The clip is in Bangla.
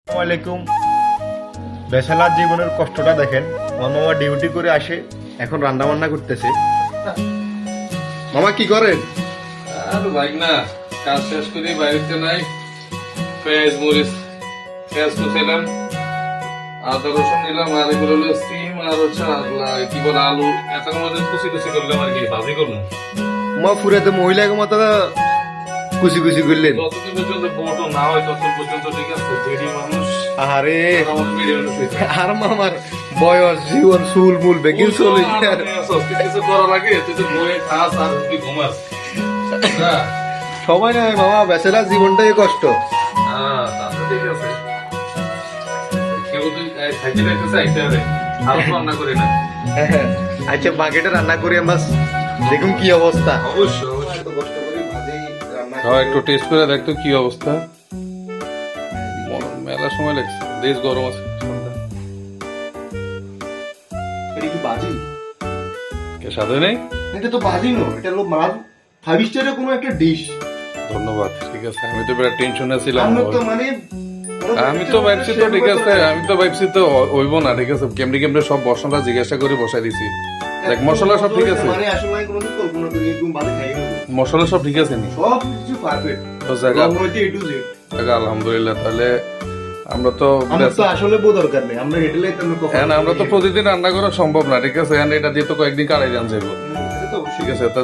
আসসালামাইকুম। বেচালার জীবনের কষ্টটা দেখেন। আমার মামা ডিউটি করে আসে, এখন রান্না বান্না করতেছে। মামা কি করেন? আর ভাই না, কাজ শেষ করে বাড়িতে নাই, পেঁয়াজ মরিচ পেঁয়াজ কুচাইলাম, আদা রসুন নিলাম, আর এগুলো হলো সিম আর হচ্ছে কি বলে আলু, এটার মধ্যে কুচি কুচি করলাম আর কি ভাজি করলাম। মা ফুরাতে মহিলাকে মতো কুচি কুচি করলেন। যতদিন পর্যন্ত বটো না হয় ততদিন পর্যন্ত ঠিক আছে। বেডি মানুষ আরে আমাদের বেডি মানুষ হইছে। আর মামার বয়স জীবন চুল মুল বেগিন চলে কিছু করা লাগে, তুই তো বয়ে খাস আর তুই ঘুমাস। সবাই নয় মামা, বেচালার জীবনটাই কষ্ট। হ্যাঁ, তাহলে ঠিক আছে। কেউ তুই খাইতে যাইতেছে আইতে হবে, আর রান্না করি না। আচ্ছা বাকেটে রান্না করি আমরা, দেখুন কি অবস্থা। অবশ্যই এত কষ্ট করে ভাজি রান্না হ্যাঁ, একটু টেস্ট করে দেখতো কি অবস্থা। মেলা সময় লাগছে, দেশ গরম আছে। এটা কি বাজি? কে সাথে নেই? এটা তো বাজি নয়, এটা হলো মাছ ফাইভ স্টারের কোনো একটা ডিশ। ধন্যবাদ, ঠিক আছে। আমি তো বেড়া টেনশনে ছিলাম। আমরা তো মানে আমি তো ভাবছি তো ঠিক আছে, আমি তো ভাবছি তো হইব না, ঠিক আছে। কেমনি কেমনি সব মশলা জিজ্ঞাসা করে বসাই দিছি। দেখ মশলা সব ঠিক আছে, মানে আসলে আমি কোনোদিন কল্পনা করি এরকম বাজি খাই না। মশলা সব ঠিক আছে নি? সব কিছু পারফেক্ট। তো জায়গা রং হইতে এ টু জেড। আলহামদুলিল্লাহ। তাহলে আমরা তো আমরা তো আসলে বউ দরকার নেই, আমরা হেঁটেলে তো এখন আমরা তো প্রতিদিন রান্না করা সম্ভব না, ঠিক আছে। এখন এটা দিয়ে তো কয়েকদিন কাটাই যান যাবো, এটা তো অবশ্যই। ঠিক আছে। তো